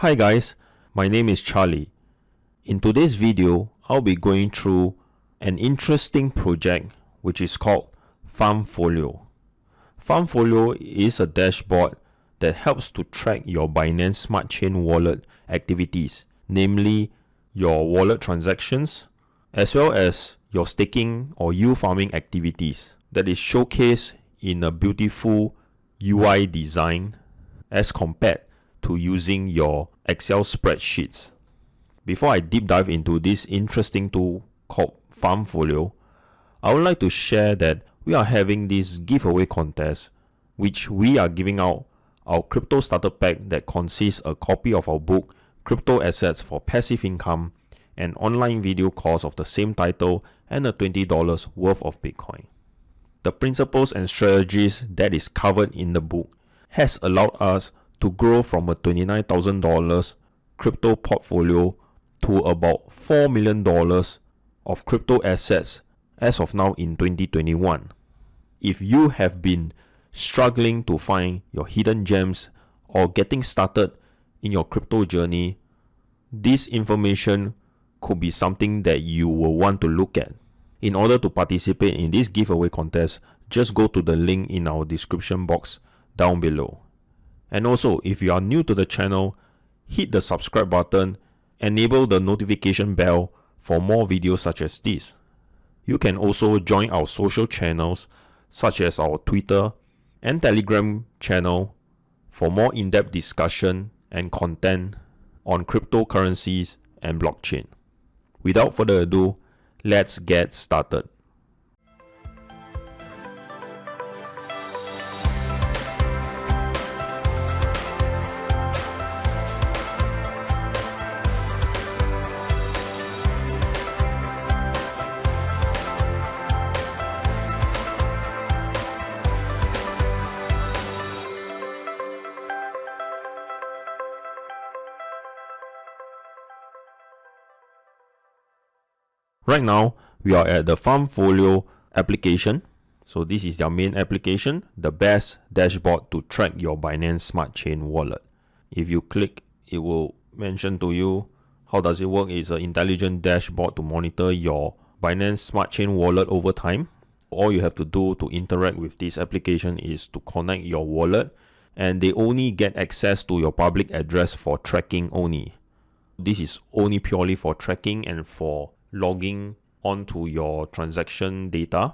Hi guys, my name is Charlie. In today's video, I'll be going through an interesting project which is called Farmfolio. Farmfolio is a dashboard that helps to track your Binance Smart Chain wallet activities, namely your wallet transactions, as well as your staking or yield farming activities that is showcased in a beautiful UI design as compared to using your Excel spreadsheets. Before I deep dive into this interesting tool called Farmfolio, I would like to share that we are having this giveaway contest which we are giving out our crypto starter pack that consists a copy of our book Crypto Assets for Passive Income, an online video course of the same title, and a $20 worth of Bitcoin. The principles and strategies that is covered in the book has allowed us to grow from a $29,000 crypto portfolio to about $4 million of crypto assets as of now in 2021. If you have been struggling to find your hidden gems or getting started in your crypto journey, this information could be something that you will want to look at. In order to participate in this giveaway contest, just go to the link in our description box down below. And also, if you are new to the channel, hit the subscribe button, enable the notification bell for more videos such as this. You can also join our social channels such as our Twitter and Telegram channel for more in-depth discussion and content on cryptocurrencies and blockchain. Without further ado, let's get started. Right now, we are at the Farmfolio application. So this is their main application, the best dashboard to track your Binance Smart Chain wallet. If you click, it will mention to you how does it work. It's an intelligent dashboard to monitor your Binance Smart Chain wallet over time. All you have to do to interact with this application is to connect your wallet, and they only get access to your public address for tracking only. This is only purely for tracking and for logging onto your transaction data.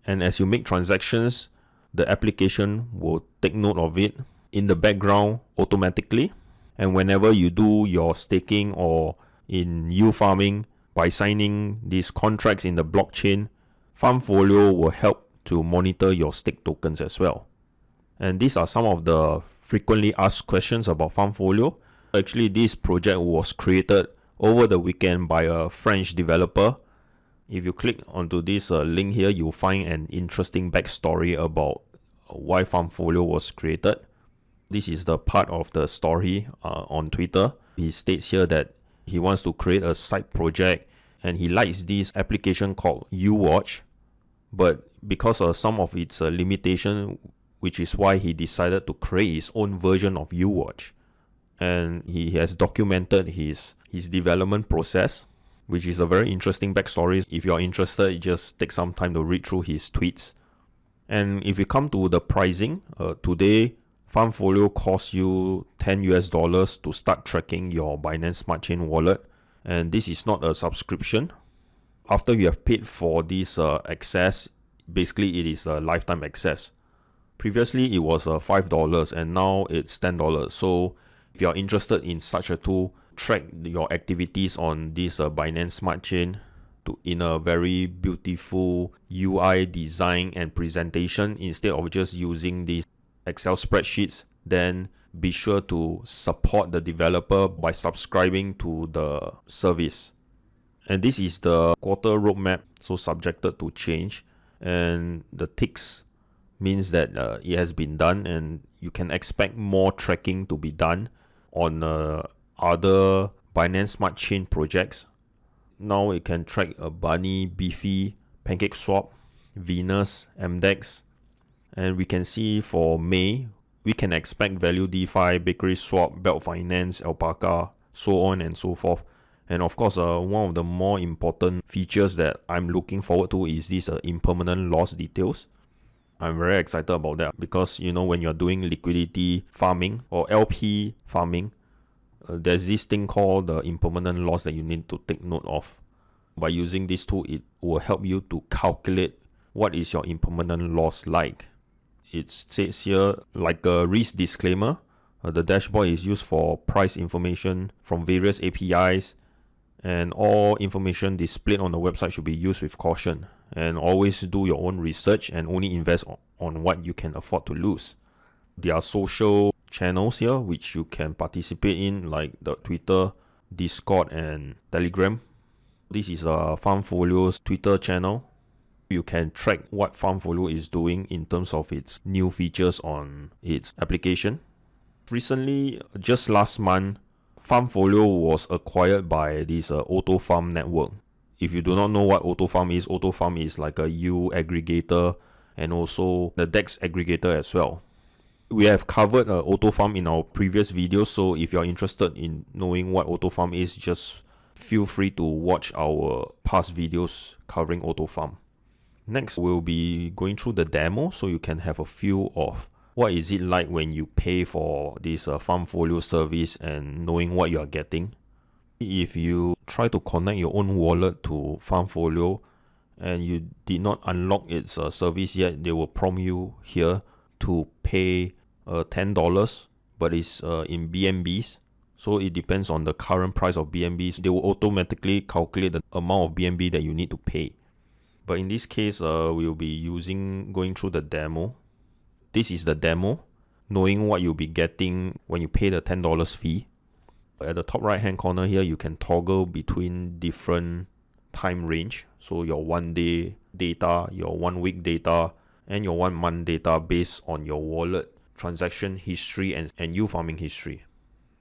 And as you make transactions, the application will take note of it in the background automatically. And whenever you do your staking or in yield farming, by signing these contracts in the blockchain, Farmfolio will help to monitor your stake tokens as well. And these are some of the frequently asked questions about Farmfolio. Actually, this project was created over the weekend by a French developer. If you click onto this link here, you'll find an interesting backstory about why Farmfolio was created. This is the part of the story on Twitter. He states here that he wants to create a side project and he likes this application called UWatch, but because of some of its limitation, which is why he decided to create his own version of UWatch. And he has documented his development process, which is a very interesting backstory. If you're interested, just take some time to read through his tweets. And if we come to the pricing, today Farmfolio costs you $10 to start tracking your Binance Smart Chain wallet, and this is not a subscription. After you have paid for this access, basically it is a lifetime access. Previously it was $5 and now it's $10. So if you are interested in such a tool, track your activities on this Binance Smart Chain in a very beautiful UI design and presentation instead of just using these Excel spreadsheets, then be sure to support the developer by subscribing to the service. And this is the quarter roadmap, so subjected to change, and the ticks means that it has been done, and you can expect more tracking to be done on other Binance Smart Chain projects. Now it can track a Bunny, Beefy, PancakeSwap, Venus, MDEX, and we can see for May We can expect value DeFi, bakery swap, belt finance, alpaca, so on and so forth. And of course, one of the more important features that I'm looking forward to is this impermanent loss details. I'm very excited about that because, when you're doing liquidity farming or LP farming, there's this thing called the impermanent loss that you need to take note of. By using this tool, it will help you to calculate what is your impermanent loss like. It says here, like a risk disclaimer, the dashboard is used for price information from various APIs, and all information displayed on the website should be used with caution. And always do your own research and only invest on what you can afford to lose. There are social channels here which you can participate in, like the Twitter, Discord, and Telegram. This is Farmfolio's Twitter channel. You can track what Farmfolio is doing in terms of its new features on its application. Recently, just last month, Farmfolio was acquired by this AutoFarm network. If you do not know what AutoFarm is like a yield aggregator and also the DEX aggregator as well. We have covered AutoFarm in our previous videos, so if you're interested in knowing what AutoFarm is, just feel free to watch our past videos covering AutoFarm. Next, we'll be going through the demo so you can have a feel of what is it like when you pay for this Farmfolio service and knowing what you are getting. If you try to connect your own wallet to Farmfolio and you did not unlock its service yet, they will prompt you here to pay $10, but it's in BNBs. So it depends on the current price of BNBs. They will automatically calculate the amount of BNB that you need to pay. But in this case, we'll be going through the demo. This is the demo, knowing what you'll be getting when you pay the $10 fee. At the top right hand corner here, you can toggle between different time range. So your 1 day data, your 1 week data, and your 1 month data based on your wallet transaction history and yield farming history.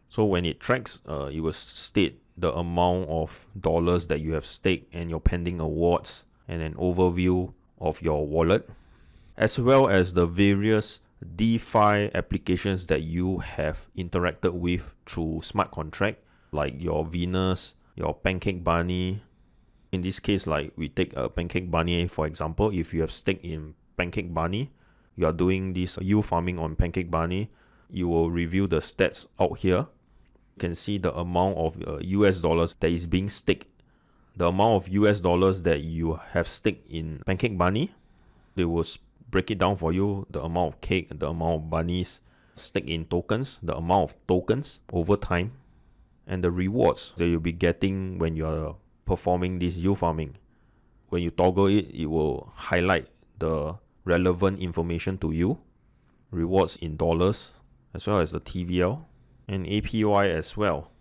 So when it tracks, it will state the amount of dollars that you have staked and your pending awards and an overview of your wallet, as well as the various DeFi applications that you have interacted with through smart contract, like your Venus, your Pancake Bunny. In this case, like we take a Pancake Bunny for example. If you have staked in Pancake Bunny, you are doing this yield farming on Pancake Bunny, you will review the stats out here. You can see the amount of US dollars that is being staked. The amount of US dollars that you have staked in Pancake Bunny, they will break it down for you, the amount of cake, the amount of bunnies staked in tokens, the amount of tokens over time, and the rewards that you'll be getting when you're performing this yield farming. When you toggle it, it will highlight the relevant information to you, rewards in dollars, as well as the TVL and APY as well.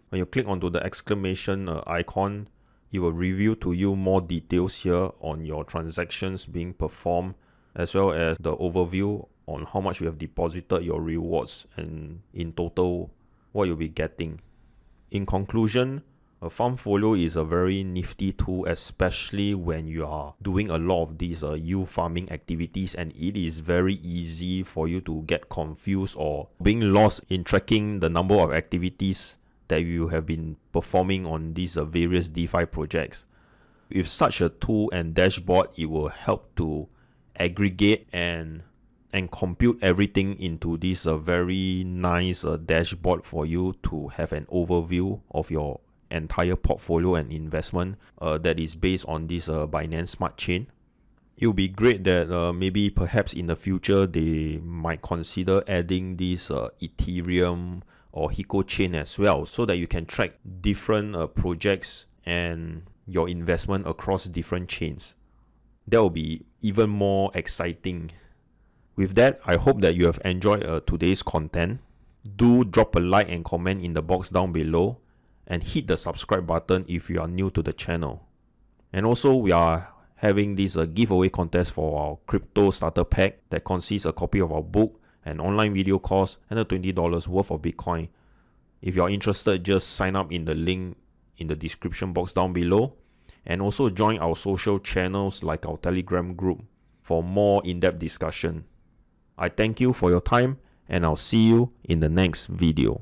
When you click onto the exclamation icon, it will reveal to you more details here on your transactions being performed, as well as the overview on how much you have deposited your rewards and in total what you'll be getting. In conclusion, Farmfolio is a very nifty tool, especially when you are doing a lot of these yield farming activities, and it is very easy for you to get confused or being lost in tracking the number of activities that you have been performing on these various DeFi projects. With such a tool and dashboard, it will help to aggregate and compute everything into this very nice dashboard for you to have an overview of your entire portfolio and investment that is based on this Binance Smart Chain. It will be great that maybe perhaps in the future they might consider adding this Ethereum or Hiko chain as well, so that you can track different projects and your investment across different chains. That will be even more exciting. With that, I hope that you have enjoyed today's content. Do drop a like and comment in the box down below, and hit the subscribe button if you are new to the channel. And also, we are having this giveaway contest for our crypto starter pack that consists a copy of our book, an online video course, and a $20 worth of Bitcoin. If you are interested, just sign up in the link in the description box down below, and also join our social channels like our Telegram group for more in-depth discussion. I thank you for your time, and I'll see you in the next video.